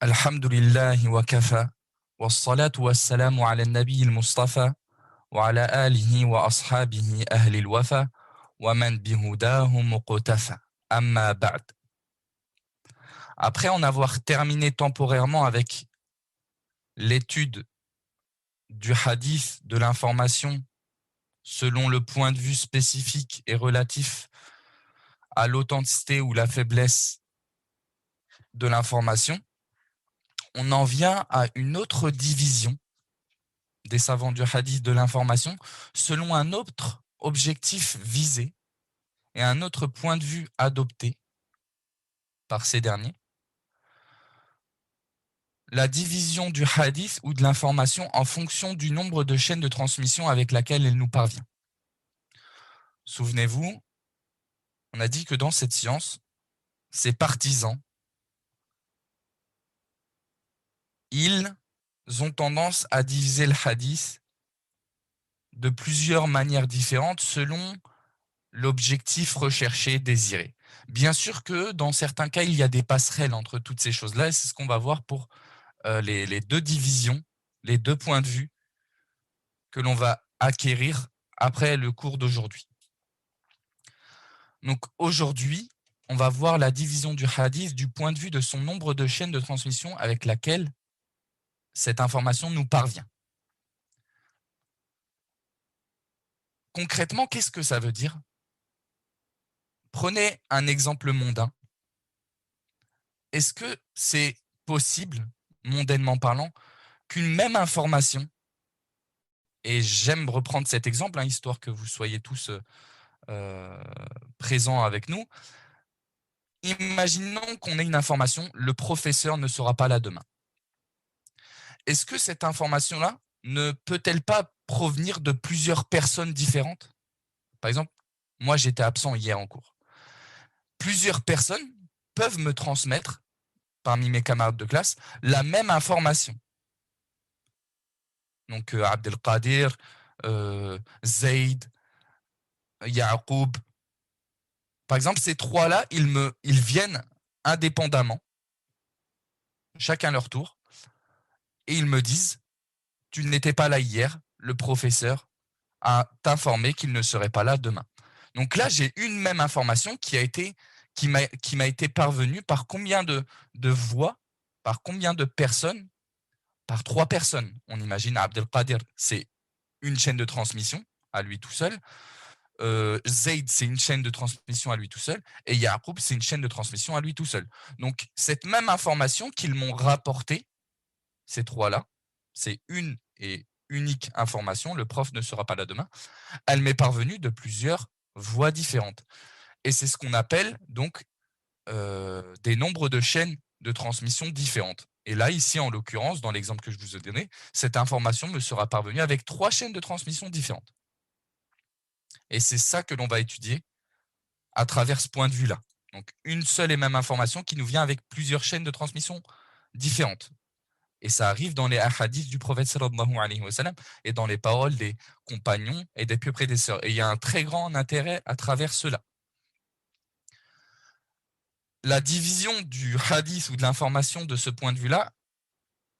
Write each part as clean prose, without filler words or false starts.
Alhamdulillahi wa kafa, wa salatu wa salamu ala nabi al-Mustafa, wa ala alihi wa ashabihi ahli al-wafa, wa man bihudahu muqtafa. Amma ba'd. Après en avoir terminé temporairement avec l'étude du hadith, de l'information, selon le point de vue spécifique et relatif à l'authenticité ou la faiblesse de l'information, on en vient à une autre division des savants du hadith de l'information selon un autre objectif visé et un autre point de vue adopté par ces derniers. La division du hadith ou de l'information en fonction du nombre de chaînes de transmission avec laquelle elle nous parvient. Souvenez-vous, on a dit que dans cette science, ces partisans, ils ont tendance à diviser le hadith de plusieurs manières différentes selon l'objectif recherché, désiré. Bien sûr que dans certains cas, il y a des passerelles entre toutes ces choses-là, et c'est ce qu'on va voir pour les deux divisions, les deux points de vue que l'on va acquérir après le cours d'aujourd'hui. Donc aujourd'hui, on va voir la division du hadith du point de vue de son nombre de chaînes de transmission avec laquelle cette information nous parvient. Concrètement, qu'est-ce que ça veut dire ? Prenez un exemple mondain. Est-ce que c'est possible, mondainement parlant, qu'une même information, et j'aime reprendre cet exemple, histoire que vous soyez tous présents avec nous, imaginons qu'on ait une information, le professeur ne sera pas là demain. Est-ce que cette information-là ne peut-elle pas provenir de plusieurs personnes différentes ? Par exemple, moi j'étais absent hier en cours. Plusieurs personnes peuvent me transmettre, parmi mes camarades de classe, la même information. Donc Abdelkadir, Zayd, Yaqub. Par exemple, ces trois-là, ils viennent indépendamment, chacun leur tour, et ils me disent « Tu n'étais pas là hier, le professeur a t'informé qu'il ne serait pas là demain. » Donc là, j'ai une même information qui m'a été parvenue par combien de voix, par combien de personnes ? Par trois personnes. On imagine Abdelkadir, c'est une chaîne de transmission à lui tout seul. Zayd, c'est une chaîne de transmission à lui tout seul. Et Yaqub, c'est une chaîne de transmission à lui tout seul. Donc, cette même information qu'ils m'ont rapportée, ces trois-là, c'est une et unique information, le prof ne sera pas là demain, elle m'est parvenue de plusieurs voies différentes. Et c'est ce qu'on appelle donc des nombres de chaînes de transmission différentes. Et là, ici, en l'occurrence, dans l'exemple que je vous ai donné, cette information me sera parvenue avec 3 chaînes de transmission différentes. Et c'est ça que l'on va étudier à travers ce point de vue-là. Donc, une seule et même information qui nous vient avec plusieurs chaînes de transmission différentes. Et ça arrive dans les hadiths du prophète sallallahu alayhi wa sallam et dans les paroles des compagnons et des pieux prédécesseurs. Et il y a un très grand intérêt à travers cela. La division du hadith ou de l'information de ce point de vue-là,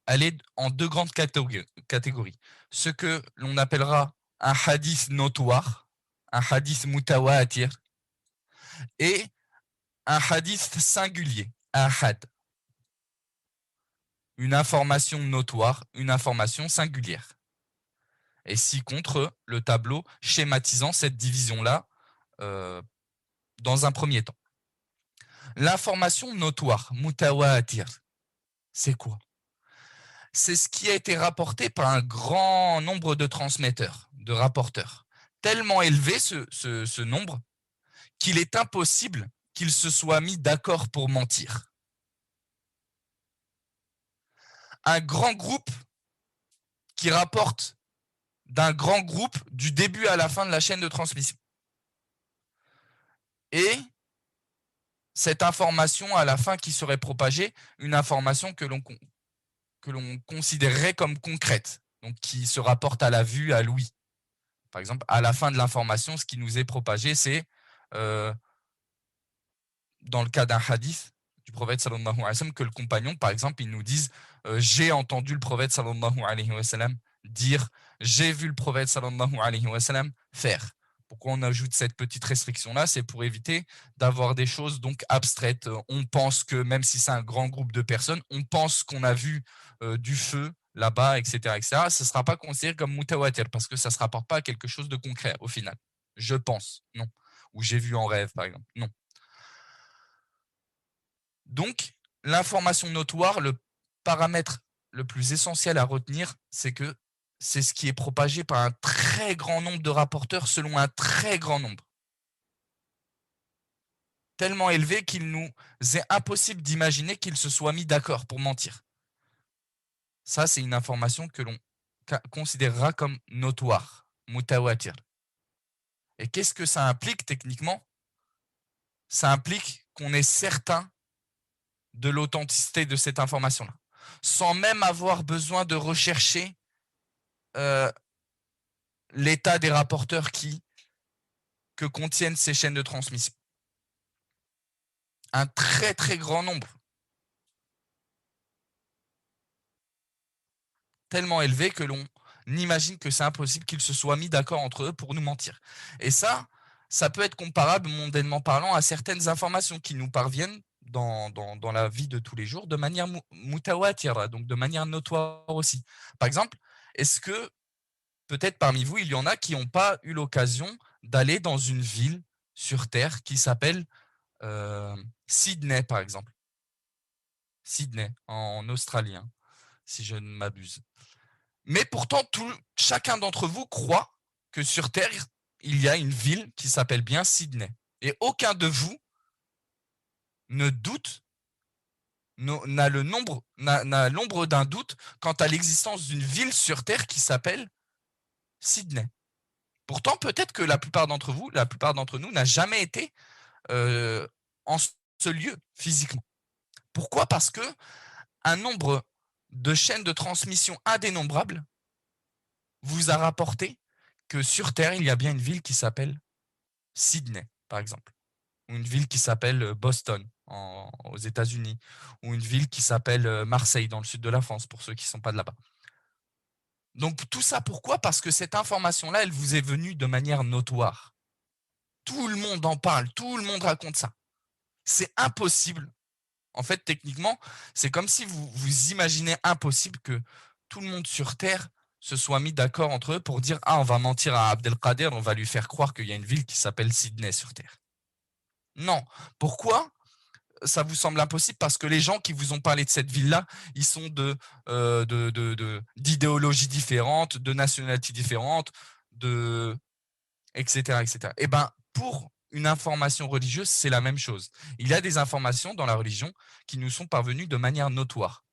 elle est en deux grandes catégories. Ce que l'on appellera un hadith notoire, un hadith mutawatir, et un hadith singulier, ahad. Une information notoire, une information singulière. Et ci-contre le tableau schématisant cette division-là dans un premier temps. L'information notoire, mutawatir, c'est quoi ? C'est ce qui a été rapporté par un grand nombre de transmetteurs, de rapporteurs. Tellement élevé ce nombre qu'il est impossible qu'ils se soient mis d'accord pour mentir. Un grand groupe qui rapporte d'un grand groupe du début à la fin de la chaîne de transmission. Et cette information à la fin qui serait propagée, une information que l'on considérerait comme concrète, donc qui se rapporte à la vue, à l'ouïe. Par exemple, à la fin de l'information, ce qui nous est propagé, c'est, dans le cas d'un hadith du prophète sallallahu alayhi wa sallam, que le compagnon, par exemple, il nous dise j'ai entendu le prophète sallallahu alayhi wa sallam dire, j'ai vu le prophète sallallahu alayhi wa sallam faire. Pourquoi on ajoute cette petite restriction-là? C'est pour éviter d'avoir des choses donc abstraites. On pense que, même si c'est un grand groupe de personnes, on pense qu'on a vu du feu là-bas, etc., etc. Ce ne sera pas considéré comme mutawatir parce que ça ne se rapporte pas à quelque chose de concret au final. Je pense, non. Ou j'ai vu en rêve, par exemple, non. Donc, l'information notoire, le paramètre le plus essentiel à retenir, c'est que c'est ce qui est propagé par un très grand nombre de rapporteurs selon un très grand nombre. Tellement élevé qu'il nous est impossible d'imaginer qu'ils se soient mis d'accord pour mentir. Ça, c'est une information que l'on considérera comme notoire, mutawatir. Et qu'est-ce que ça implique techniquement? Ça implique qu'on est certain de l'authenticité de cette information-là, sans même avoir besoin de rechercher l'état des rapporteurs que contiennent ces chaînes de transmission. Un très très grand nombre, tellement élevé que l'on imagine que c'est impossible qu'ils se soient mis d'accord entre eux pour nous mentir. Et ça peut être comparable mondainement parlant à certaines informations qui nous parviennent dans la vie de tous les jours de manière mutawatir, donc de manière notoire aussi. Par exemple, est-ce que peut-être parmi vous, il y en a qui n'ont pas eu l'occasion d'aller dans une ville sur Terre qui s'appelle Sydney, par exemple. Sydney, en Australie, hein, si je ne m'abuse. Mais pourtant, chacun d'entre vous croit que sur Terre, il y a une ville qui s'appelle bien Sydney. Et aucun de vous ne doute, n'a l'ombre d'un doute quant à l'existence d'une ville sur Terre qui s'appelle Sydney. Pourtant, peut-être que la plupart d'entre nous, n'a jamais été en ce lieu physiquement. Pourquoi? Parce que un nombre de chaînes de transmission indénombrables vous a rapporté que sur Terre, il y a bien une ville qui s'appelle Sydney, par exemple, ou une ville qui s'appelle Boston aux États-Unis, ou une ville qui s'appelle Marseille, dans le sud de la France, pour ceux qui ne sont pas de là-bas. Donc tout ça, pourquoi? Parce que cette information-là, elle vous est venue de manière notoire. Tout le monde en parle, tout le monde raconte ça. C'est impossible. En fait, techniquement, c'est comme si vous imaginez impossible que tout le monde sur Terre se soit mis d'accord entre eux pour dire « Ah, on va mentir à Abdelkader, on va lui faire croire qu'il y a une ville qui s'appelle Sydney sur Terre. » Non. Pourquoi ça vous semble impossible? Parce que les gens qui vous ont parlé de cette ville-là, ils sont d'idéologies différentes, de nationalités différentes, etc., etc. Et bien, pour une information religieuse, c'est la même chose. Il y a des informations dans la religion qui nous sont parvenues de manière notoire,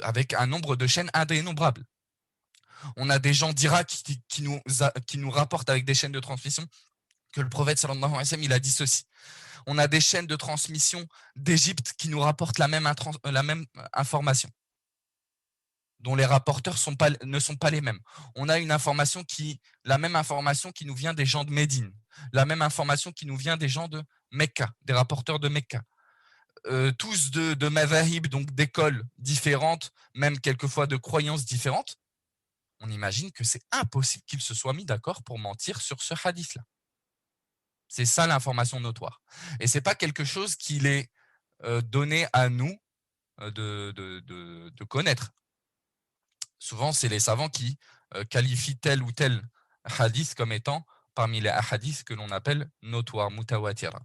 avec un nombre de chaînes indénombrables. On a des gens d'Irak qui nous rapportent avec des chaînes de transmission que le prophète sallallahu alayhi wa sallam, il a dit ceci. On a des chaînes de transmission d'Égypte qui nous rapportent la même information, dont les rapporteurs ne sont pas les mêmes. On a la même information qui nous vient des gens de Médine, la même information qui nous vient des gens de Mecca, des rapporteurs de Mecca. Tous de mazahib, donc d'écoles différentes, même quelquefois de croyances différentes. On imagine que c'est impossible qu'ils se soient mis d'accord pour mentir sur ce hadith-là. C'est ça l'information notoire. Et ce n'est pas quelque chose qu'il est donné à nous de connaître. Souvent, c'est les savants qui qualifient tel ou tel hadith comme étant parmi les hadiths que l'on appelle notoires, mutawatir.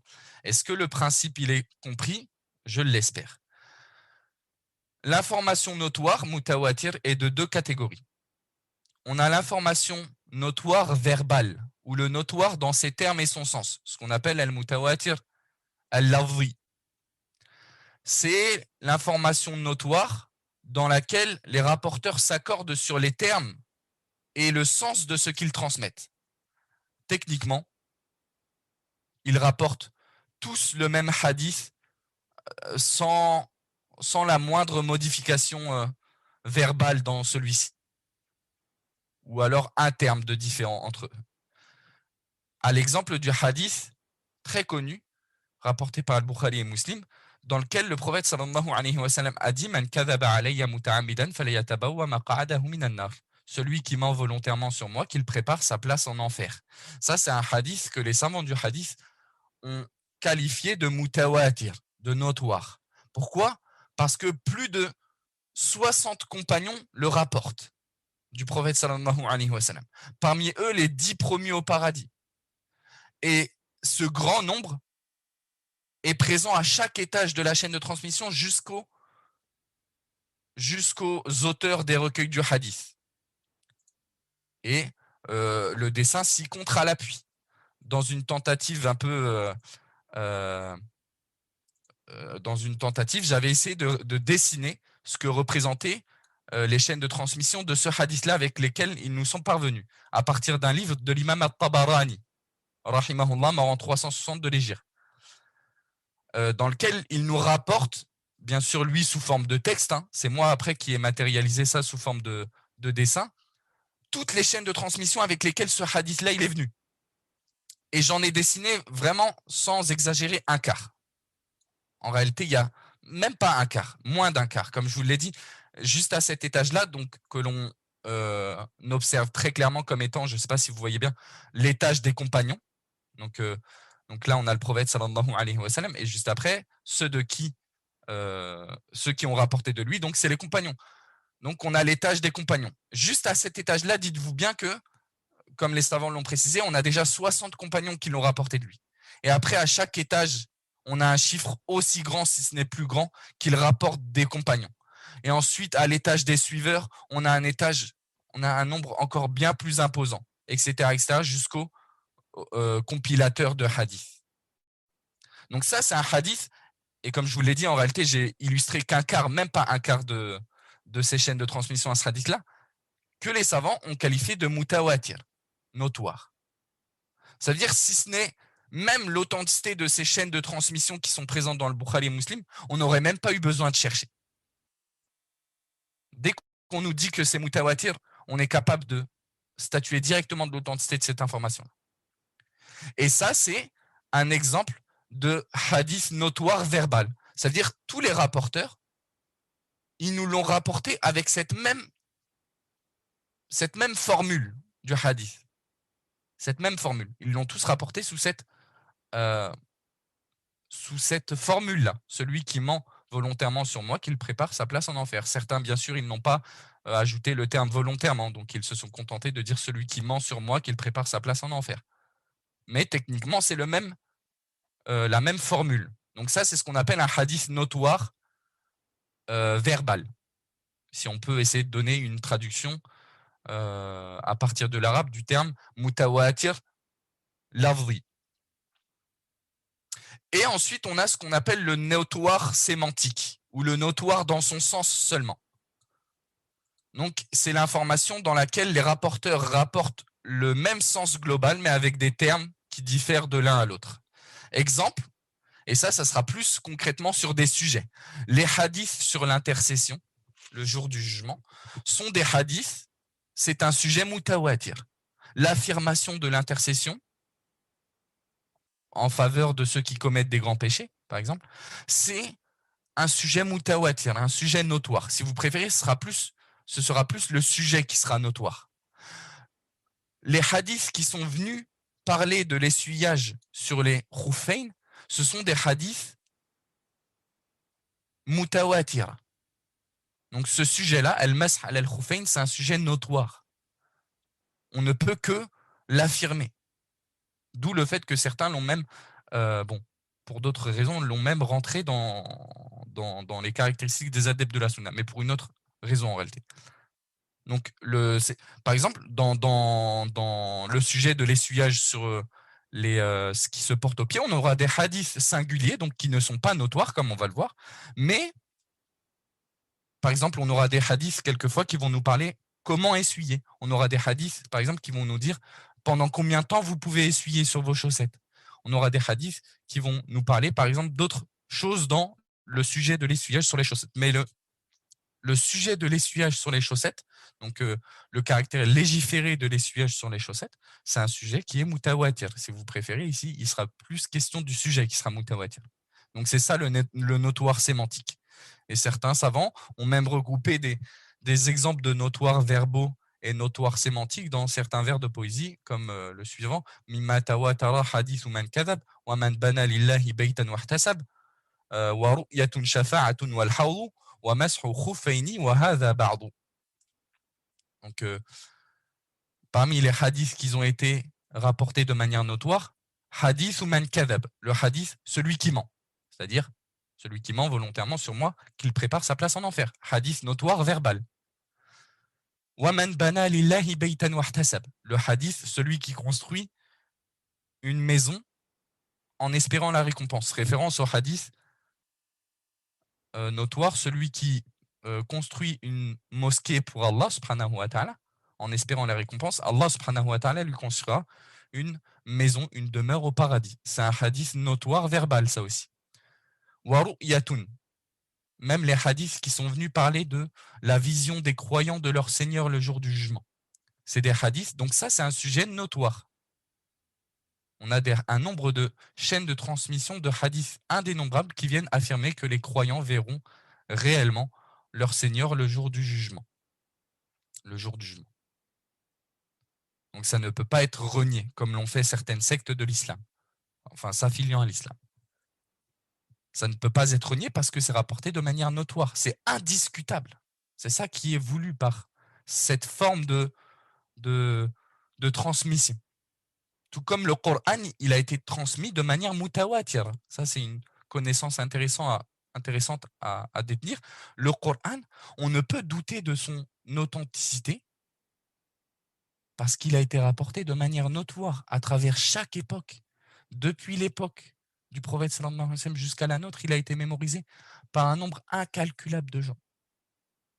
Est-ce que le principe il est compris? Je l'espère. L'information notoire, mutawatir, est de deux catégories. On a l'information notoire verbale, ou le notoire dans ses termes et son sens, ce qu'on appelle al-mutawatir al-lafzi. C'est l'information notoire dans laquelle les rapporteurs s'accordent sur les termes et le sens de ce qu'ils transmettent. Techniquement, ils rapportent tous le même hadith sans la moindre modification verbale dans celui-ci. Ou alors un terme de différent entre eux. À l'exemple du hadith très connu rapporté par Al-Bukhari et Muslim, dans lequel le prophète sallallahu alayhi wa sallam a dit Man kadhaba alayya muta'ammidan falyatabawwa maq'adahu minan nar. Celui qui ment volontairement sur moi, qu'il prépare sa place en enfer. Ça, c'est un hadith que les savants du hadith ont qualifié de mutawatir, de notoire. Pourquoi? Parce que plus de 60 compagnons le rapportent du prophète sallallahu alayhi wa sallam. Parmi eux, les 10 premiers au paradis. Et ce grand nombre est présent à chaque étage de la chaîne de transmission jusqu'aux auteurs des recueils du hadith. Et le dessin s'y contre à l'appui, dans une tentative un peu... dans une tentative, j'avais essayé de dessiner ce que représentaient les chaînes de transmission de ce hadith-là avec lesquels ils nous sont parvenus, à partir d'un livre de l'imam At-Tabarani, rahimahullah, mort en 360 de l'Hégire, dans lequel il nous rapporte, bien sûr lui sous forme de texte, hein, c'est moi après qui ai matérialisé ça sous forme de dessin, toutes les chaînes de transmission avec lesquelles ce hadith-là il est venu. Et j'en ai dessiné vraiment, sans exagérer, un quart. En réalité, il n'y a même pas un quart, moins d'un quart, comme je vous l'ai dit, juste à cet étage-là, donc que l'on observe très clairement comme étant, je ne sais pas si vous voyez bien, l'étage des compagnons. Donc là, on a le prophète sallallahu alayhi wa sallam, et juste après, ceux qui ont rapporté de lui, donc c'est les compagnons. Donc on a l'étage des compagnons. Juste à cet étage-là, dites-vous bien que, comme les savants l'ont précisé, on a déjà 60 compagnons qui l'ont rapporté de lui. Et après, à chaque étage, on a un chiffre aussi grand, si ce n'est plus grand, qu'il rapporte des compagnons. Et ensuite, à l'étage des suiveurs, on a un nombre encore bien plus imposant, etc., jusqu'au compilateur de hadith. Donc ça, c'est un hadith, et comme je vous l'ai dit, en réalité, j'ai illustré qu'un quart, même pas un quart de ces chaînes de transmission à ce hadith-là, que les savants ont qualifié de mutawatir, notoire. Ça veut dire, si ce n'est même l'authenticité de ces chaînes de transmission qui sont présentes dans le Bukhari et Muslim, on n'aurait même pas eu besoin de chercher. Dès qu'on nous dit que c'est mutawatir, on est capable de statuer directement de l'authenticité de cette information. Et ça, c'est un exemple de hadith notoire verbal. C'est-à-dire, tous les rapporteurs, ils nous l'ont rapporté avec cette même formule du hadith. Cette même formule. Ils l'ont tous rapporté sous cette formule-là. Celui qui ment volontairement sur moi, qu'il prépare sa place en enfer. Certains, bien sûr, ils n'ont pas ajouté le terme volontairement, donc ils se sont contentés de dire celui qui ment sur moi, qu'il prépare sa place en enfer. Mais techniquement, c'est la même formule. Donc ça, c'est ce qu'on appelle un hadith notoire verbal. Si on peut essayer de donner une traduction à partir de l'arabe du terme mutawatir lafzi. Et ensuite, on a ce qu'on appelle le notoire sémantique, ou le notoire dans son sens seulement. Donc, c'est l'information dans laquelle les rapporteurs rapportent le même sens global, mais avec des termes qui diffèrent de l'un à l'autre. Exemple, et ça sera plus concrètement sur des sujets. Les hadiths sur l'intercession, le jour du jugement, sont des hadiths, c'est un sujet mutawatir. L'affirmation de l'intercession en faveur de ceux qui commettent des grands péchés, par exemple, c'est un sujet mutawatir, un sujet notoire. Si vous préférez, ce sera plus le sujet qui sera notoire. Les hadiths qui sont venus parler de l'essuyage sur les khuffayn, ce sont des hadiths mutawatir. Donc ce sujet-là, al-mash al-khuffayn, c'est un sujet notoire. On ne peut que l'affirmer. D'où le fait que certains l'ont même, pour d'autres raisons, l'ont même rentré dans les caractéristiques des adeptes de la sunna, mais pour une autre raison en réalité. Donc, par exemple, dans le sujet de l'essuyage sur ce qui se porte aux pieds, on aura des hadiths singuliers, donc qui ne sont pas notoires, comme on va le voir, mais, par exemple, on aura des hadiths quelquefois qui vont nous parler comment essuyer. On aura des hadiths, par exemple, qui vont nous dire pendant combien de temps vous pouvez essuyer sur vos chaussettes. On aura des hadiths qui vont nous parler, par exemple, d'autres choses dans le sujet de l'essuyage sur les chaussettes. Mais le sujet de l'essuyage sur les chaussettes, donc le caractère légiféré de l'essuyage sur les chaussettes, c'est un sujet qui est mutawatir. Si vous préférez, ici, il sera plus question du sujet qui sera mutawatir. Donc c'est ça le notoire sémantique. Et certains savants ont même regroupé des exemples de notoires verbaux et notoires sémantiques dans certains vers de poésie, comme le suivant Mimma tawatara hadithu man kadhab wa man bana lillahi baytan wahtasab wa ru'yatun shafa'atun wal hawlu wa mashu khuffaini wa hadha ba'du. Donc parmi les hadiths qui ont été rapportés de manière notoire, hadith ou man kadhab, le hadith, celui qui ment, c'est-à-dire celui qui ment volontairement sur moi, qu'il prépare sa place en enfer. Hadith notoire verbal. Waman bana lillahi baytan wahtasab. Le hadith, celui qui construit une maison en espérant la récompense. Référence au hadith notoire, celui qui construit une mosquée pour Allah subhanahu wa ta'ala en espérant la récompense. Allah subhanahu wa ta'ala lui construira une maison, une demeure au paradis. C'est un hadith notoire verbal, ça aussi. Wa ru'yatun. Même les hadiths qui sont venus parler de la vision des croyants de leur Seigneur le jour du jugement. C'est des hadiths, donc ça c'est un sujet notoire. On a un nombre de chaînes de transmission de hadiths indénombrables qui viennent affirmer que les croyants verront réellement leur Seigneur le jour du jugement. Le jour du jugement. Donc ça ne peut pas être renié, comme l'ont fait certaines sectes de l'islam, enfin s'affiliant à l'islam. Ça ne peut pas être renié parce que c'est rapporté de manière notoire. C'est indiscutable. C'est ça qui est voulu par cette forme de transmission. Tout comme le Coran, il a été transmis de manière mutawatir. Ça, c'est une connaissance intéressante à détenir. Le Coran, on ne peut douter de son authenticité parce qu'il a été rapporté de manière notoire à travers chaque époque. Depuis l'époque du prophète sallallahu alayhi wa sallam jusqu'à la nôtre, il a été mémorisé par un nombre incalculable de gens.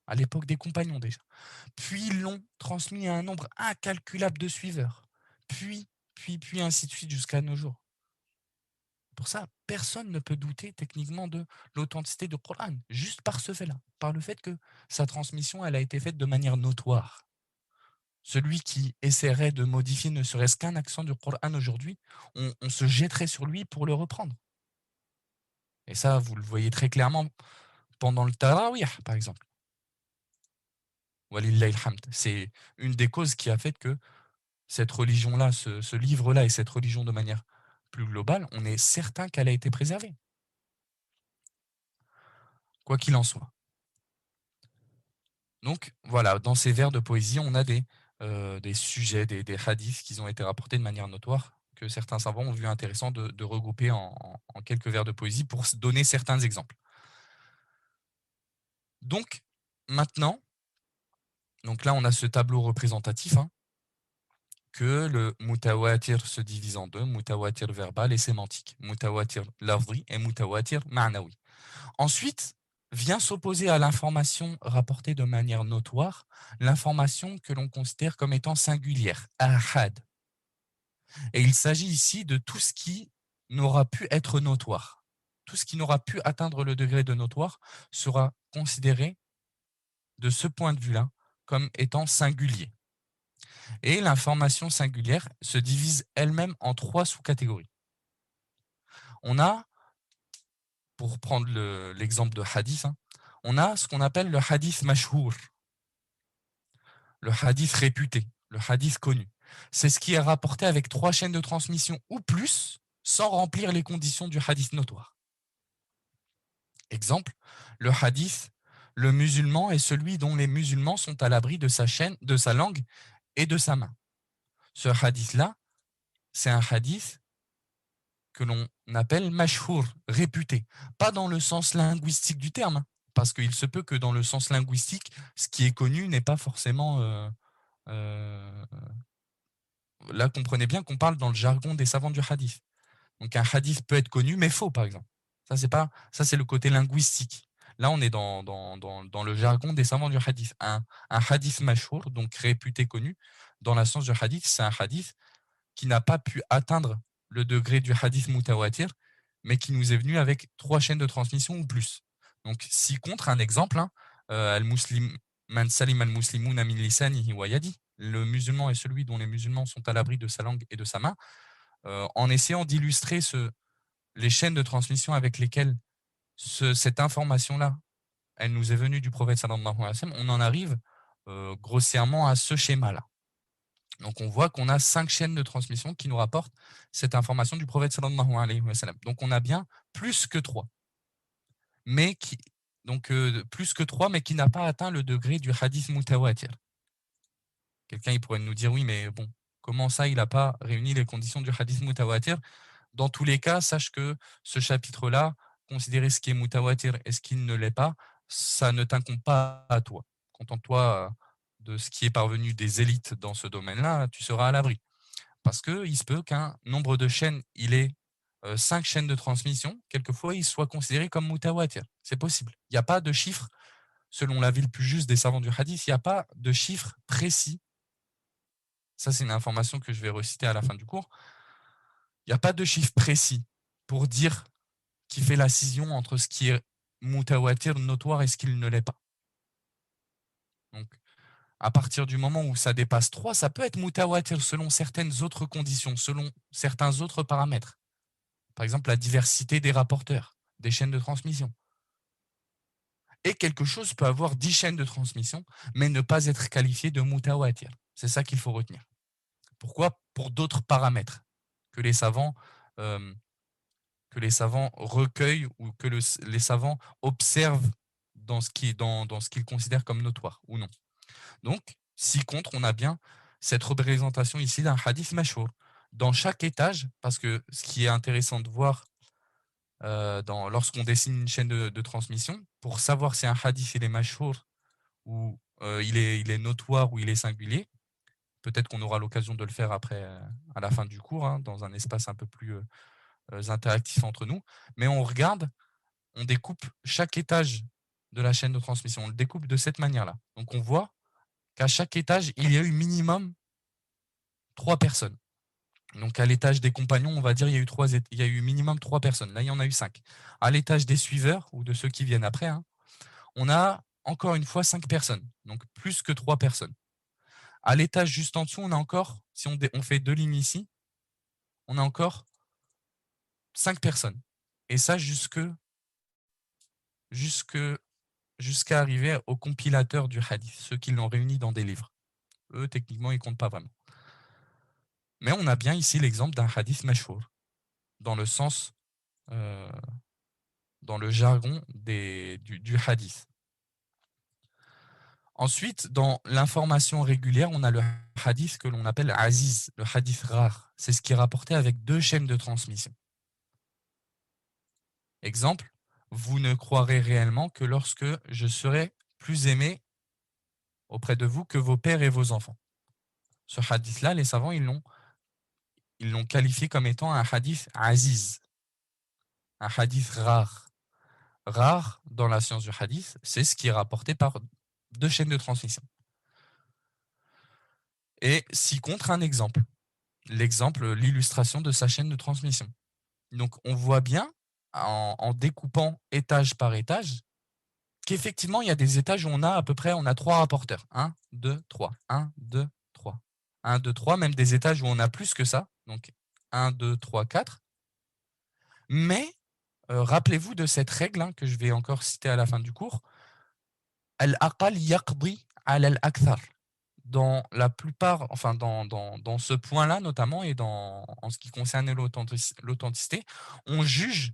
À l'époque des compagnons déjà. Puis ils l'ont transmis à un nombre incalculable de suiveurs. Puis ainsi de suite jusqu'à nos jours. Pour ça, personne ne peut douter techniquement de l'authenticité du Coran, juste par ce fait-là, par le fait que sa transmission, elle a été faite de manière notoire. Celui qui essaierait de modifier ne serait-ce qu'un accent du Coran aujourd'hui, on se jetterait sur lui pour le reprendre. Et ça, vous le voyez très clairement pendant le Tarawih, par exemple. Walillahi alhamd. C'est une des causes qui a fait que cette religion-là, ce livre-là et cette religion de manière plus globale, on est certain qu'elle a été préservée. Quoi qu'il en soit. Donc voilà, dans ces vers de poésie, on a des sujets, des hadiths qui ont été rapportés de manière notoire, que certains savants ont vu intéressant de regrouper en quelques vers de poésie pour donner certains exemples. Donc maintenant, donc là on a ce tableau représentatif, hein, que le mutawatir se divise en deux, mutawatir verbal et sémantique, mutawatir lafzi et mutawatir ma'nawi. Ensuite, vient s'opposer à l'information rapportée de manière notoire, l'information que l'on considère comme étant singulière, ahad. Et il s'agit ici de tout ce qui n'aura pu être notoire. Tout ce qui n'aura pu atteindre le degré de notoire sera considéré de ce point de vue-là comme étant singulier. Et l'information singulière se divise elle-même en trois sous-catégories. On a, pour prendre l'exemple de hadith, hein, on a ce qu'on appelle le hadith mashhour, le hadith réputé, le hadith connu. C'est ce qui est rapporté avec trois chaînes de transmission ou plus, sans remplir les conditions du hadith notoire. Exemple, le hadith, le musulman est celui dont les musulmans sont à l'abri de sa langue et de sa main. Ce hadith-là, c'est un hadith que l'on appelle mashhour, réputé. Pas dans le sens linguistique du terme, hein, parce qu'il se peut que dans le sens linguistique, ce qui est connu n'est pas forcément... là, comprenez bien qu'on parle dans le jargon des savants du hadith. Donc un hadith peut être connu, mais faux, par exemple. Ça, c'est le côté linguistique. Là, on est dans le jargon des savants du hadith. Un hadith mashhour, donc réputé, connu, dans la sens du hadith, c'est un hadith qui n'a pas pu atteindre le degré du hadith mutawatir, mais qui nous est venu avec trois chaînes de transmission ou plus. Donc, si contre un exemple, hein, al-muslim man salim al-muslimuna min lisanihi wa yadi. Le musulman est celui dont les musulmans sont à l'abri de sa langue et de sa main. En essayant d'illustrer les chaînes de transmission avec lesquelles cette information-là, elle nous est venue du prophète sallallahu alayhi wa sallam, on en arrive grossièrement à ce schéma-là. Donc on voit qu'on a 5 chaînes de transmission qui nous rapportent cette information du prophète sallallahu alayhi wa sallam. Donc on a bien plus que 3. Mais plus que 3, mais qui n'a pas atteint le degré du hadith mutawatir. Quelqu'un il pourrait nous dire oui, mais bon, comment ça il n'a pas réuni les conditions du hadith mutawatir? Dans tous les cas, sache que ce chapitre-là, considérer ce qui est mutawatir et ce qui ne l'est pas, ça ne t'incombe pas à toi. Contente-toi de ce qui est parvenu des élites dans ce domaine-là, tu seras à l'abri. Parce qu'il se peut qu'un nombre de chaînes, il ait 5 chaînes de transmission, quelquefois il soit considéré comme mutawatir. C'est possible. Il n'y a pas de chiffre, selon l'avis le plus juste des savants du hadith, il n'y a pas de chiffre précis. Ça, c'est une information que je vais reciter à la fin du cours. Il n'y a pas de chiffre précis pour dire qui fait la scission entre ce qui est mutawatir, notoire, et ce qui ne l'est pas. Donc, à partir du moment où ça dépasse 3, ça peut être mutawatir selon certaines autres conditions, selon certains autres paramètres. Par exemple, la diversité des rapporteurs, des chaînes de transmission. Et quelque chose peut avoir 10 chaînes de transmission, mais ne pas être qualifié de mutawatir. C'est ça qu'il faut retenir. Pourquoi? Pour d'autres paramètres que les savants recueillent ou que les savants observent dans ce qu'ils considèrent comme notoire ou non. Donc, si contre, on a bien cette représentation ici d'un hadith mashhour. Dans chaque étage, parce que ce qui est intéressant de voir lorsqu'on dessine une chaîne de transmission, pour savoir si un hadith il est mashhour ou il est notoire ou il est singulier, peut-être qu'on aura l'occasion de le faire après, à la fin du cours, hein, dans un espace un peu plus interactif entre nous, mais on découpe chaque étage de la chaîne de transmission, on le découpe de cette manière-là. Donc on voit qu'à chaque étage, il y a eu minimum 3 personnes. Donc à l'étage des compagnons, on va dire il y a eu minimum 3 personnes. Là, il y en a eu 5. À l'étage des suiveurs ou de ceux qui viennent après, hein, on a encore une fois 5 personnes, donc plus que 3 personnes. À l'étage juste en dessous, on a encore, si on fait 2 lignes ici, on a encore 5 personnes. Et ça jusqu'à arriver aux compilateurs du hadith, ceux qui l'ont réuni dans des livres. Eux, techniquement, ils ne comptent pas vraiment. Mais on a bien ici l'exemple d'un hadith mashhour, dans le sens, dans le jargon du hadith. Ensuite, dans l'information régulière, on a le hadith que l'on appelle aziz, le hadith rare. C'est ce qui est rapporté avec 2 chaînes de transmission. Exemple, vous ne croirez réellement que lorsque je serai plus aimé auprès de vous que vos pères et vos enfants. Ce hadith-là, les savants, ils l'ont qualifié comme étant un hadith aziz, un hadith rare. Rare dans la science du hadith, c'est ce qui est rapporté par 2 chaînes de transmission. Et si contre un exemple, l'illustration de sa chaîne de transmission. Donc on voit bien, en découpant étage par étage, qu'effectivement, il y a des étages où on a 3 rapporteurs. 1, 2, 3. 1, 2, 3. 1, 2, 3, même des étages où on a plus que ça. Donc 1, 2, 3, 4. Mais rappelez-vous de cette règle, hein, que je vais encore citer à la fin du cours. Al-aqal yaqdi ala al-akthar. Dans la plupart, enfin dans ce point-là notamment, et en ce qui concerne l'authenticité, on juge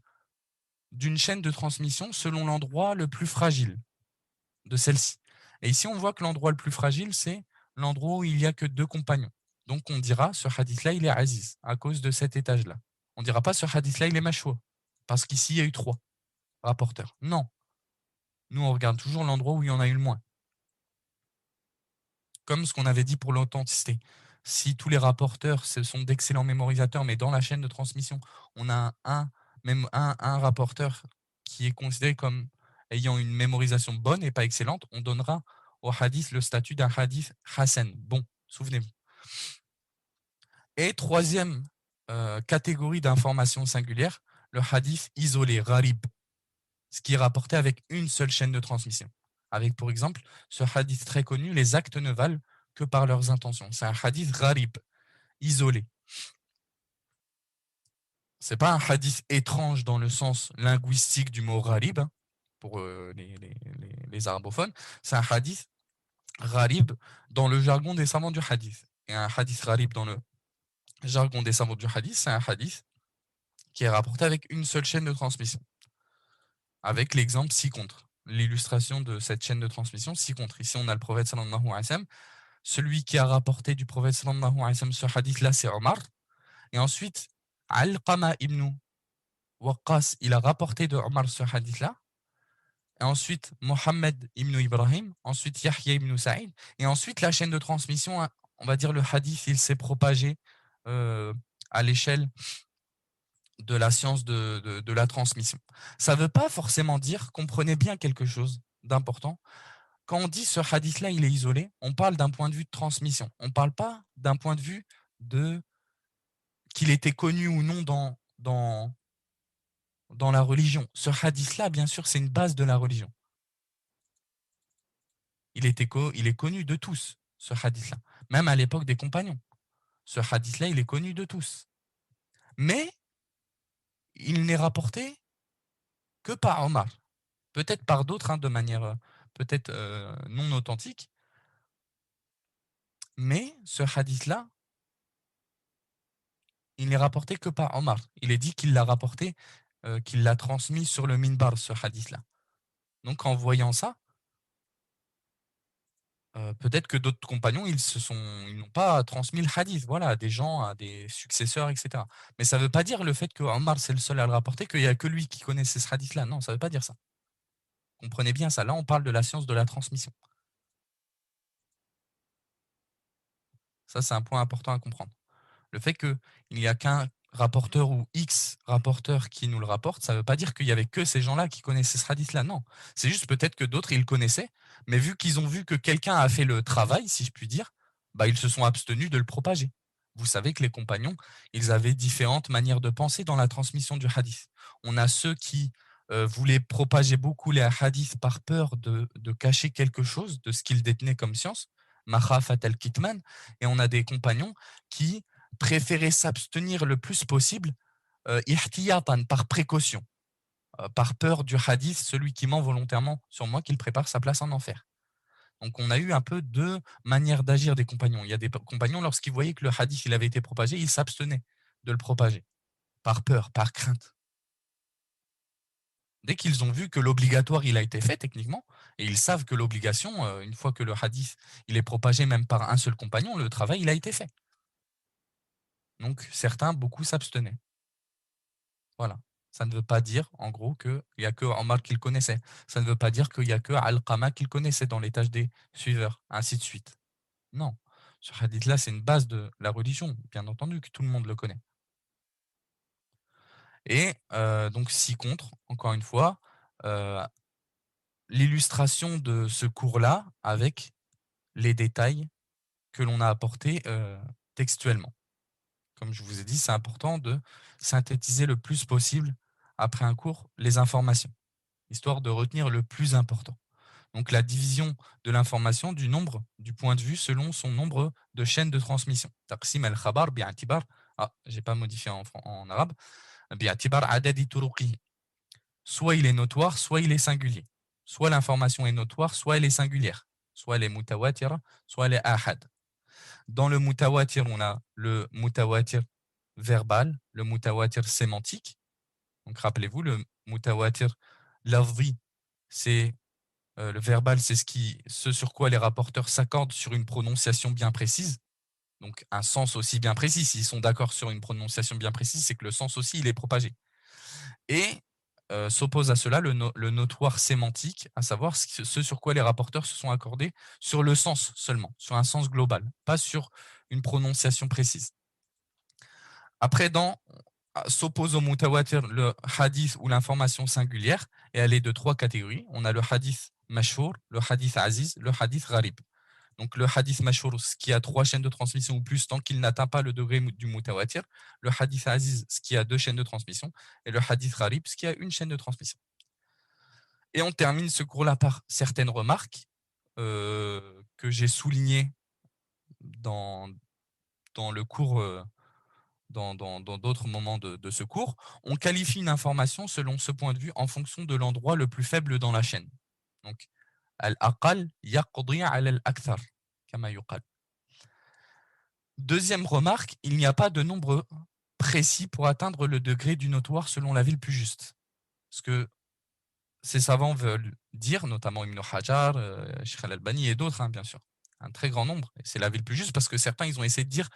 d'une chaîne de transmission selon l'endroit le plus fragile de celle-ci. Et ici, on voit que l'endroit le plus fragile, c'est l'endroit où il n'y a que 2 compagnons. Donc on dira, ce hadith-là, il est aziz, à cause de cet étage-là. On ne dira pas, ce hadith-là, il est mashhour, parce qu'ici, il y a eu 3 rapporteurs. Non. Nous, on regarde toujours l'endroit où il y en a eu le moins. Comme ce qu'on avait dit pour l'authenticité. Si tous les rapporteurs ce sont d'excellents mémorisateurs, mais dans la chaîne de transmission, on a un rapporteur qui est considéré comme ayant une mémorisation bonne et pas excellente, on donnera au hadith le statut d'un hadith hasan. Bon, souvenez-vous. Et troisième catégorie d'informations singulières, le hadith isolé, gharib, ce qui est rapporté avec une seule chaîne de transmission. avec pour exemple ce hadith très connu, les actes ne valent que par leurs intentions. C'est un hadith gharib, isolé. C'est pas un hadith étrange dans le sens linguistique du mot gharib, hein, pour les arabophones. C'est un hadith gharib dans le jargon des savants du hadith. Et un hadith gharib dans le jargon des savants du hadith, c'est un hadith qui est rapporté avec une seule chaîne de transmission, avec l'exemple ci contre. L'illustration de cette chaîne de transmission ci contre. Ici, on a le prophète sallallahu alayhi wa sallam. Celui qui a rapporté du prophète sallallahu alayhi wa sallam ce hadith-là, c'est Omar. Et ensuite, Al-Qama ibn Waqqas, il a rapporté de Omar ce hadith-là. Et ensuite, Mohammed ibn Ibrahim. Ensuite, Yahya ibn Sa'id. Et ensuite, la chaîne de transmission, on va dire le hadith, il s'est propagé à l'échelle de la science de la transmission. Ça ne veut pas forcément dire, comprenez bien quelque chose d'important. Quand on dit ce hadith-là, il est isolé, on parle d'un point de vue de transmission. On ne parle pas d'un point de vue de qu'il était connu ou non dans la religion. Ce hadith-là, bien sûr, c'est une base de la religion. Il est connu de tous, ce hadith-là. Même à l'époque des compagnons. Ce hadith-là, il est connu de tous. Mais il n'est rapporté que par Omar. Peut-être par d'autres, hein, de manière peut-être non authentique. Mais ce hadith-là, il n'est rapporté que par Omar. Il est dit qu'il l'a rapporté, qu'il l'a transmis sur le minbar, ce hadith-là. Donc en voyant ça, peut-être que d'autres compagnons, ils n'ont pas transmis le hadith, voilà, à des gens, à des successeurs, etc. Mais ça ne veut pas dire le fait que Omar c'est le seul à le rapporter, qu'il n'y a que lui qui connaissait ce hadith-là. Non, ça ne veut pas dire ça. Comprenez bien ça. Là, on parle de la science de la transmission. Ça, c'est un point important à comprendre. Le fait qu'il n'y a qu'un rapporteur ou X rapporteur qui nous le rapporte, ça ne veut pas dire qu'il n'y avait que ces gens-là qui connaissaient ce hadith-là. Non. C'est juste peut-être que d'autres, ils le connaissaient, mais vu qu'ils ont vu que quelqu'un a fait le travail, si je puis dire, bah, ils se sont abstenus de le propager. Vous savez que les compagnons, ils avaient différentes manières de penser dans la transmission du hadith. On a ceux qui voulaient propager beaucoup les hadiths par peur de cacher quelque chose de ce qu'ils détenaient comme science, Makhafat al-Kitman, et on a des compagnons qui préférer s'abstenir le plus possible, ihtiyatan, par précaution, par peur du hadith, celui qui ment volontairement sur moi, qu'il prépare sa place en enfer. Donc on a eu un peu deux manières d'agir des compagnons. Il y a des compagnons, lorsqu'ils voyaient que le hadith il avait été propagé, ils s'abstenaient de le propager, par peur, par crainte. Dès qu'ils ont vu que l'obligatoire il a été fait techniquement, et ils savent que l'obligation, une fois que le hadith il est propagé même par un seul compagnon, le travail il a été fait. Donc certains, beaucoup s'abstenaient. Voilà. Ça ne veut pas dire, en gros, qu'il n'y a que Omar qui le connaissait. Ça ne veut pas dire qu'il n'y a que Al-Qama qui le connaissait dans les tâches des suiveurs, ainsi de suite. Non. Ce hadith-là, c'est une base de la religion, bien entendu, que tout le monde le connaît. Et donc, ci contre, encore une fois, l'illustration de ce cours-là avec les détails que l'on a apportés textuellement. Comme je vous ai dit, c'est important de synthétiser le plus possible, après un cours, les informations, histoire de retenir le plus important. Donc la division de l'information du nombre, du point de vue, selon son nombre de chaînes de transmission. Taqsim al-khabar bi'atibar, j'ai pas modifié en arabe, bi'atibar adadi turuqihi. Soit il est notoire, soit il est singulier. Soit l'information est notoire, soit elle est singulière. Soit elle est mutawatira, soit elle est ahad. Dans le mutawatir, on a le mutawatir verbal, le mutawatir sémantique. Donc rappelez-vous, le mutawatir lafzi, c'est le verbal, c'est ce sur quoi les rapporteurs s'accordent sur une prononciation bien précise. Donc un sens aussi bien précis. S'ils sont d'accord sur une prononciation bien précise, c'est que le sens aussi, il est propagé. Et s'oppose à cela le notoire sémantique, à savoir ce sur quoi les rapporteurs se sont accordés sur le sens seulement, sur un sens global, pas sur une prononciation précise. Après, s'oppose au mutawatir le hadith ou l'information singulière, et elle est de trois catégories. On a le hadith mashhour, le hadith aziz, le hadith gharib. Donc le hadith mashhour, ce qui a trois chaînes de transmission ou plus, tant qu'il n'atteint pas le degré du mutawatir. Le hadith aziz, ce qui a deux chaînes de transmission. Et le hadith gharib, ce qui a une chaîne de transmission. Et on termine ce cours-là par certaines remarques que j'ai soulignées dans, dans le cours, dans d'autres moments de ce cours. On qualifie une information selon ce point de vue en fonction de l'endroit le plus faible dans la chaîne. Donc, al-aqal yaqdi ala al-akthar, kama yuqal. Deuxième remarque, il n'y a pas de nombre précis pour atteindre le degré du notoire selon la ville plus juste. Ce que ces savants veulent dire, notamment Ibn Hajar, Sheikh al-Albani et d'autres, hein, bien sûr. Un très grand nombre. Et c'est la ville plus juste parce que certains, ils ont essayé de dire,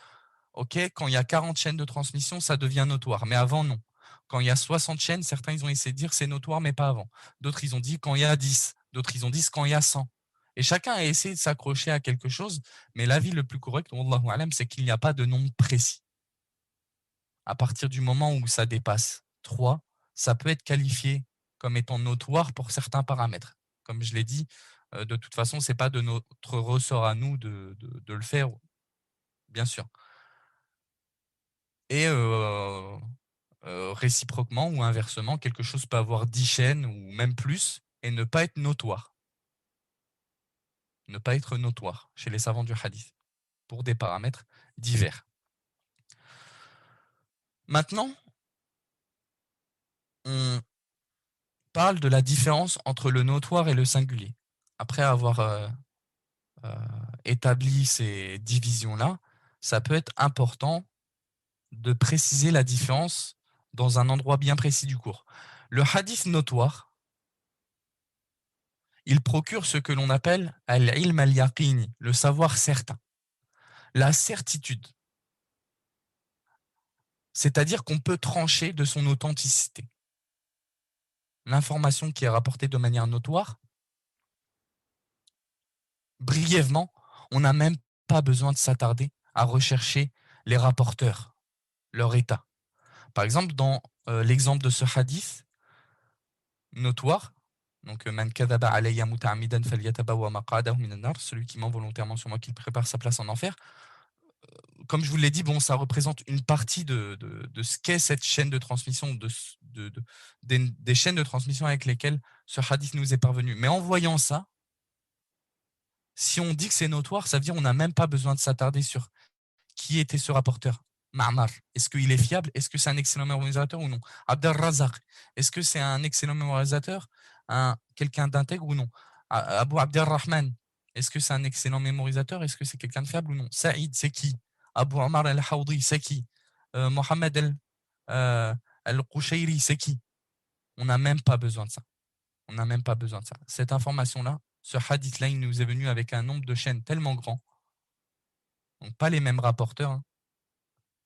OK, quand il y a 40 chaînes de transmission, ça devient notoire. Mais avant, non. Quand il y a 60 chaînes, certains, ils ont essayé de dire c'est notoire, mais pas avant. D'autres, ils ont dit quand il y a 10. D'autres, ils ont dit quand il y a 100. Et chacun a essayé de s'accrocher à quelque chose. Mais l'avis le plus correct, wallahu alam, c'est qu'il n'y a pas de nombre précis. À partir du moment où ça dépasse 3, ça peut être qualifié comme étant notoire pour certains paramètres. Comme je l'ai dit, de toute façon, ce n'est pas de notre ressort à nous de le faire, bien sûr. Et réciproquement ou inversement, quelque chose peut avoir 10 chaînes ou même plus et ne pas être notoire. Ne pas être notoire chez les savants du hadith pour des paramètres divers. Maintenant, on parle de la différence entre le notoire et le singulier. Après avoir établi ces divisions-là, ça peut être important de préciser la différence dans un endroit bien précis du cours. Le hadith notoire, il procure ce que l'on appelle al-ilm al-yaqini, le savoir certain, la certitude. C'est-à-dire qu'on peut trancher de son authenticité. L'information qui est rapportée de manière notoire, brièvement, on n'a même pas besoin de s'attarder à rechercher les rapporteurs, leur état. Par exemple, dans l'exemple de ce hadith notoire, donc man kadhaba alayya muta'ammidan falyatabawa maq'adahu minan nar, celui qui ment volontairement sur moi qu'il prépare sa place en enfer. Comme je vous l'ai dit, bon, ça représente une partie de ce qu'est cette chaîne de transmission, des chaînes de transmission avec lesquelles ce hadith nous est parvenu. Mais en voyant ça, si on dit que c'est notoire, ça veut dire qu'on n'a même pas besoin de s'attarder sur qui était ce rapporteur. Ma'mar, est-ce qu'il est fiable? Est-ce que c'est un excellent mémorisateur ou non? Abdel Razak, est-ce que c'est un excellent mémorisateur? Quelqu'un d'intègre ou non? Abu Abdelrahman, est-ce que c'est un excellent mémorisateur? Est-ce que c'est quelqu'un de fiable ou non? Saïd, c'est qui? Abu Omar al-Hawdi, c'est qui? Mohamed al-Qushayri, c'est qui? On n'a même pas besoin de ça. On n'a même pas besoin de ça. Cette information-là, ce hadith-là, il nous est venu avec un nombre de chaînes tellement grand, donc pas les mêmes rapporteurs, hein,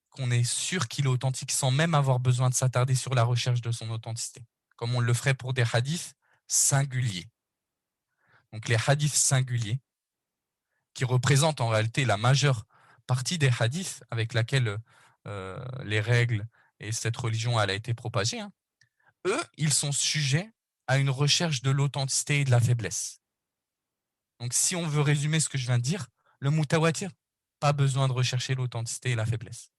qu'on est sûr qu'il est authentique sans même avoir besoin de s'attarder sur la recherche de son authenticité, comme on le ferait pour des hadiths singuliers. Donc les hadiths singuliers, qui représentent en réalité la majeure partie des hadiths avec laquelle les règles et cette religion elle a été propagée, hein, eux, ils sont sujets à une recherche de l'authenticité et de la faiblesse. Donc si on veut résumer ce que je viens de dire, le mutawatir, pas besoin de rechercher l'authenticité et la faiblesse.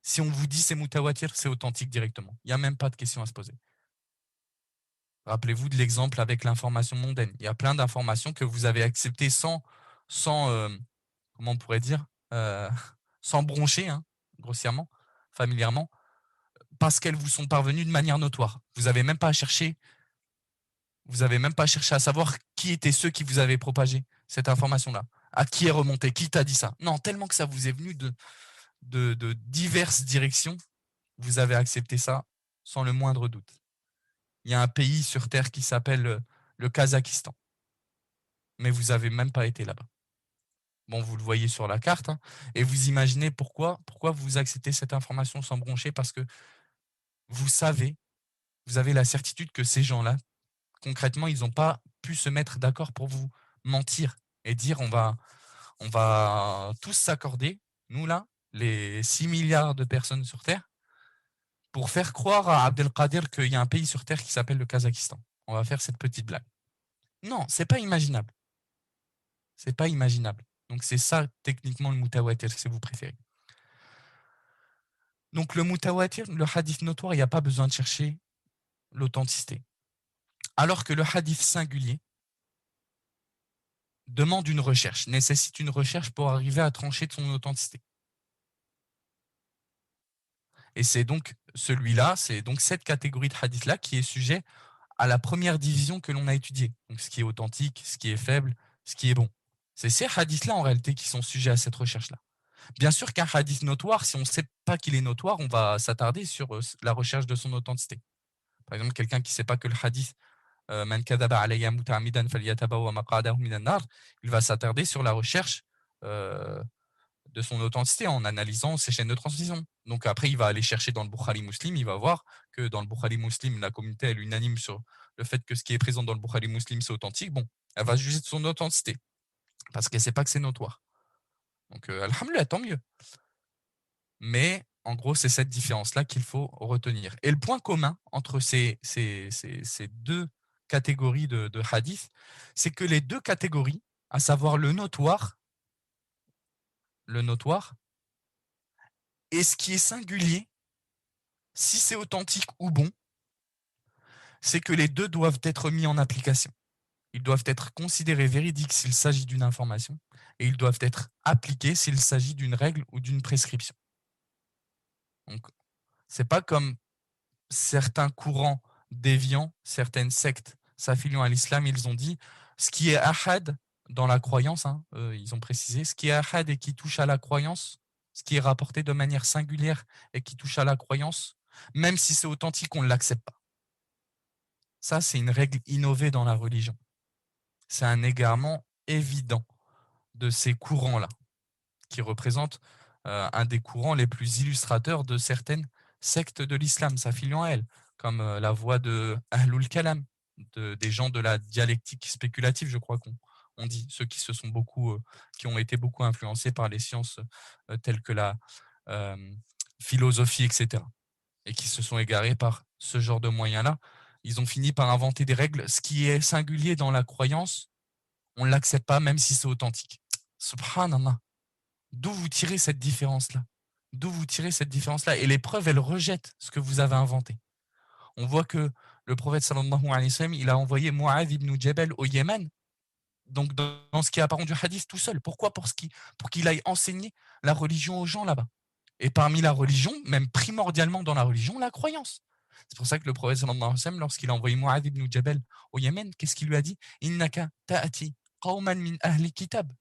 Si on vous dit c'est mutawatir, c'est authentique directement. Il n'y a même pas de question à se poser. Rappelez-vous de l'exemple avec l'information mondaine. Il y a plein d'informations que vous avez acceptées sans comment on pourrait dire, sans broncher, hein, grossièrement, familièrement, parce qu'elles vous sont parvenues de manière notoire. Vous n'avez même pas cherché, à savoir qui étaient ceux qui vous avaient propagé cette information-là. À qui est remonté, qui t'a dit ça. Non, tellement que ça vous est venu de diverses directions, vous avez accepté ça sans le moindre doute. Il y a un pays sur Terre qui s'appelle le Kazakhstan. Mais vous n'avez même pas été là-bas. Bon, vous le voyez sur la carte, hein, et vous imaginez pourquoi vous acceptez cette information sans broncher, parce que vous savez, vous avez la certitude que ces gens-là, concrètement, ils n'ont pas pu se mettre d'accord pour vous mentir et dire on va tous s'accorder, nous là, les 6 milliards de personnes sur Terre, pour faire croire à Abdelkader qu'il y a un pays sur Terre qui s'appelle le Kazakhstan. On va faire cette petite blague. Non, c'est pas imaginable. C'est pas imaginable. Donc c'est ça techniquement le mutawatir, si vous préférez. Donc le mutawatir, le hadith notoire, il n'y a pas besoin de chercher l'authenticité. Alors que le hadith singulier demande une recherche, nécessite une recherche pour arriver à trancher de son authenticité. Et c'est donc celui-là, c'est donc cette catégorie de hadith-là qui est sujet à la première division que l'on a étudiée. Donc ce qui est authentique, ce qui est faible, ce qui est bon. C'est ces hadiths-là en réalité qui sont sujets à cette recherche-là. Bien sûr qu'un hadith notoire, si on ne sait pas qu'il est notoire, on va s'attarder sur la recherche de son authenticité. Par exemple, quelqu'un qui ne sait pas que le hadith Man kadaba alayya muta'ammidan falyatabawa maq'adahu minan nar, il va s'attarder sur la recherche de son authenticité en analysant ses chaînes de transmission. Donc après, il va aller chercher dans le Bukhari Muslim, il va voir que dans le Bukhari Muslim, la communauté est unanime sur le fait que ce qui est présent dans le Bukhari Muslim, c'est authentique. Bon, elle va juger de son authenticité parce qu'elle ne sait pas que c'est notoire. Donc, alhamdoulilah, tant mieux. Mais en gros, c'est cette différence-là qu'il faut retenir. Et le point commun entre ces deux catégories de hadith, c'est que les deux catégories, à savoir le notoire et ce qui est singulier, si c'est authentique ou bon, c'est que les deux doivent être mis en application. Ils doivent être considérés véridiques s'il s'agit d'une information et ils doivent être appliqués s'il s'agit d'une règle ou d'une prescription. Donc, c'est pas comme certains courants déviants, certaines sectes s'affiliant à l'islam, ils ont dit ce qui est ahad dans la croyance, ils ont précisé, ce qui est ahad et qui touche à la croyance, ce qui est rapporté de manière singulière et qui touche à la croyance, même si c'est authentique, on ne l'accepte pas. Ça, c'est une règle innovée dans la religion. C'est un égarement évident de ces courants-là, qui représentent un des courants les plus illustrateurs de certaines sectes de l'islam, s'affiliant à elles, comme la voie de Ahlul Kalam, des gens de la dialectique spéculative, je crois qu'on dit, ceux qui qui ont été beaucoup influencés par les sciences telles que la philosophie, etc., et qui se sont égarés par ce genre de moyens-là. Ils ont fini par inventer des règles. Ce qui est singulier dans la croyance, on ne l'accepte pas, même si c'est authentique. Subhanallah. D'où vous tirez cette différence-là? D'où vous tirez cette différence-là? Et les preuves, elles rejettent ce que vous avez inventé. On voit que le prophète sallallahu alayhi wa sallam, il a envoyé Mu'adh ibn Jabal au Yémen, donc dans ce qui est apparent du hadith tout seul. Pourquoi? Pour qu'il aille enseigner la religion aux gens là-bas. Et parmi la religion, même primordialement dans la religion, la croyance. C'est pour ça que le prophète sallallahu alayhi wa sallam, lorsqu'il a envoyé Mu'adh ibn Jabal au Yémen, qu'est-ce qu'il lui a dit? Innaka ta'ati qawman min ahli kitab.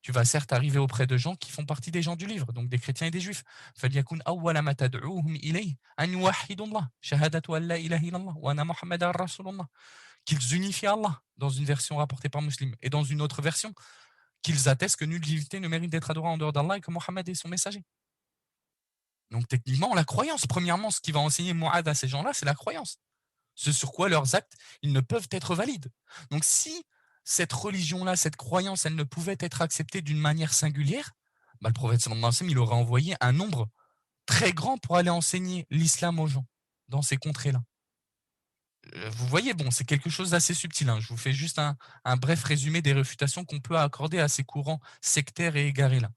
Tu vas certes arriver auprès de gens qui font partie des gens du livre, donc des chrétiens et des juifs. فَلْيَكُنْ أَوَّلَ مَا تَدْعُوهُمْ إِلَيْهِ أَنْ يُوَحِّدُوا اللَّهَ شَهَادَةُ أَنْ لَا إِلَهَ إِلَّا اللَّهُ وَأَنَّ مُحَمَّدًا رَسُولُ اللَّهِ. Qu'ils unifient Allah, dans une version rapportée par Muslim, et dans une autre version, qu'ils attestent que nulle divinité ne mérite d'être adorée en dehors d'Allah et que Mohammed est son messager. Donc techniquement, la croyance, premièrement, ce qui va enseigner Mu'adh à ces gens-là, c'est la croyance. Ce sur quoi leurs actes, ils ne peuvent être valides. Donc si cette religion-là, cette croyance, elle ne pouvait être acceptée d'une manière singulière, bah, le prophète sallallahu alayhi wa sallam, il aurait envoyé un nombre très grand pour aller enseigner l'islam aux gens dans ces contrées-là. Vous voyez, bon, c'est quelque chose d'assez subtil. Je vous fais juste un bref résumé des réfutations qu'on peut accorder à ces courants sectaires et égarés-là.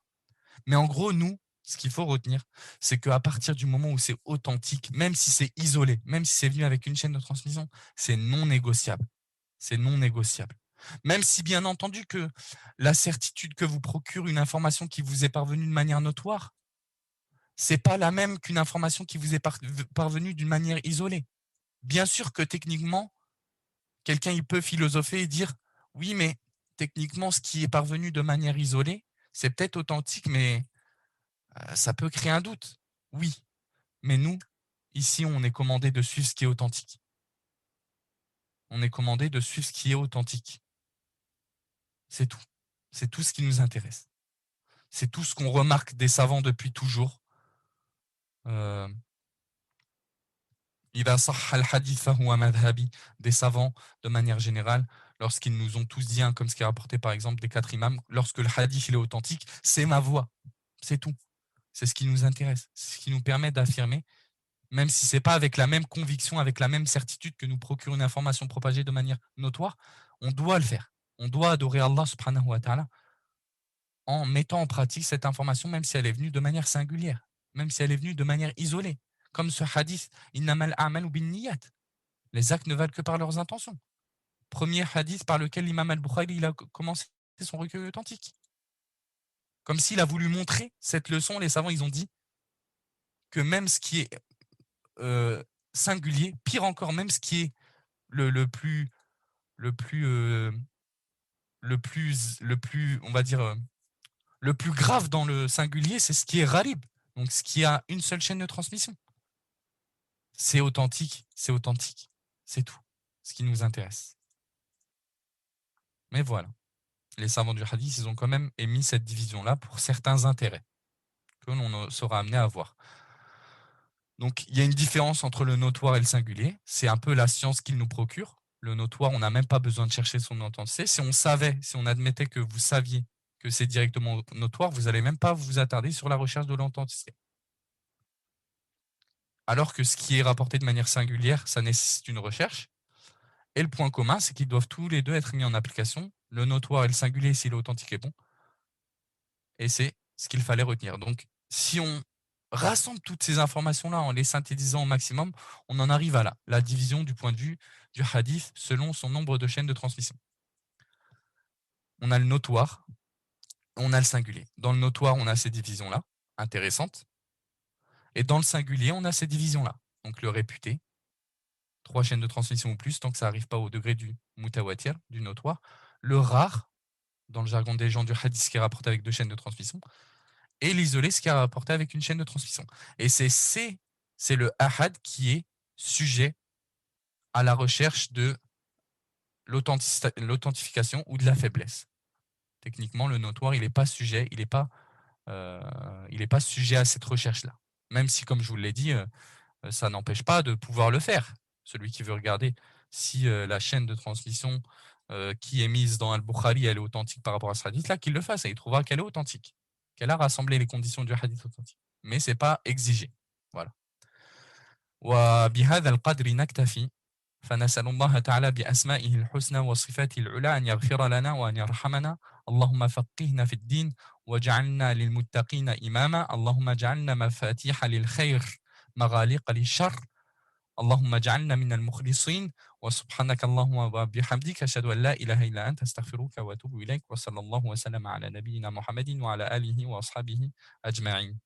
Mais en gros, nous, ce qu'il faut retenir, c'est qu'à partir du moment où c'est authentique, même si c'est isolé, même si c'est venu avec une chaîne de transmission, c'est non négociable. C'est non négociable. Même si, bien entendu, que la certitude que vous procure une information qui vous est parvenue de manière notoire, c'est pas la même qu'une information qui vous est parvenue d'une manière isolée. Bien sûr que techniquement, quelqu'un il peut philosopher et dire oui, mais techniquement, ce qui est parvenu de manière isolée, c'est peut-être authentique, mais ça peut créer un doute. Oui, mais nous, ici, on est commandé de suivre ce qui est authentique. On est commandé de suivre ce qui est authentique. C'est tout. C'est tout ce qui nous intéresse. C'est tout ce qu'on remarque des savants depuis toujours. Des savants, de manière générale, lorsqu'ils nous ont tous dit, comme ce qui est rapporté par exemple des 4 imams, lorsque le hadith il est authentique, c'est ma voix. C'est tout. C'est ce qui nous intéresse. C'est ce qui nous permet d'affirmer, même si ce n'est pas avec la même conviction, avec la même certitude que nous procure une information propagée de manière notoire, on doit le faire. On doit adorer Allah subhanahu wa ta'ala en mettant en pratique cette information, même si elle est venue de manière singulière, même si elle est venue de manière isolée. Comme ce hadith, innamal a'malu binniyat. Les actes ne valent que par leurs intentions. Premier hadith par lequel l'imam al-Bukhari il a commencé son recueil authentique. Comme s'il a voulu montrer cette leçon, les savants ils ont dit que même ce qui est singulier, pire encore, même ce qui est le plus, le plus, le plus, on va dire, le plus grave dans le singulier, c'est ce qui est gharib, donc ce qui a une seule chaîne de transmission. C'est authentique, c'est tout ce qui nous intéresse. Mais voilà, les savants du hadith, ils ont quand même émis cette division-là pour certains intérêts que l'on sera amené à voir. Donc, il y a une différence entre le notoire et le singulier. C'est un peu la science qu'il nous procure. Le notoire, on n'a même pas besoin de chercher son authenticité. Si on savait, si on admettait que vous saviez que c'est directement notoire, vous n'allez même pas vous attarder sur la recherche de l'authenticité. Alors que ce qui est rapporté de manière singulière, ça nécessite une recherche. Et le point commun, c'est qu'ils doivent tous les deux être mis en application. Le notoire et le singulier, si l'authentique est bon. Et c'est ce qu'il fallait retenir. Donc, si on rassemble toutes ces informations-là en les synthétisant au maximum, on en arrive à la division du point de vue du hadith selon son nombre de chaînes de transmission. On a le notoire, on a le singulier. Dans le notoire, on a ces divisions-là, intéressantes. Et dans le singulier, on a ces divisions-là. Donc le réputé, 3 chaînes de transmission ou plus, tant que ça n'arrive pas au degré du mutawatir, du notoire. Le rare, dans le jargon des gens du hadith, ce qui est rapporté avec 2 chaînes de transmission. Et l'isolé, ce qui est rapporté avec une chaîne de transmission. Et c'est le ahad qui est sujet à la recherche de l'authentification ou de la faiblesse. Techniquement, le notoire, il n'est pas sujet, il n'est pas sujet à cette recherche-là. Même si, comme je vous l'ai dit, ça n'empêche pas de pouvoir le faire. Celui qui veut regarder si la chaîne de transmission qui est mise dans Al-Bukhari, elle est authentique par rapport à ce hadith-là, qu'il le fasse et il trouvera qu'elle est authentique, qu'elle a rassemblé les conditions du hadith authentique. Mais ce n'est pas exigé. Voilà. وبهذا القدر نكتفي فنسأل الله تعالى بأسمائه الحسنى وصفاته العلى أن يغفر لنا وأن يرحمنا اللهم فقهنا في الدين وجعلنا للمتقين إماما اللهم اجعلنا مفاتيح للخير مغاليق للشر اللهم اجعلنا من المخلصين وسبحانك اللهم وبحمدك أشهد أن لا إله إلا أنت أستغفرك وأتوب إليك وصلى الله وسلم على نبينا محمد وعلى آله وأصحابه أجمعين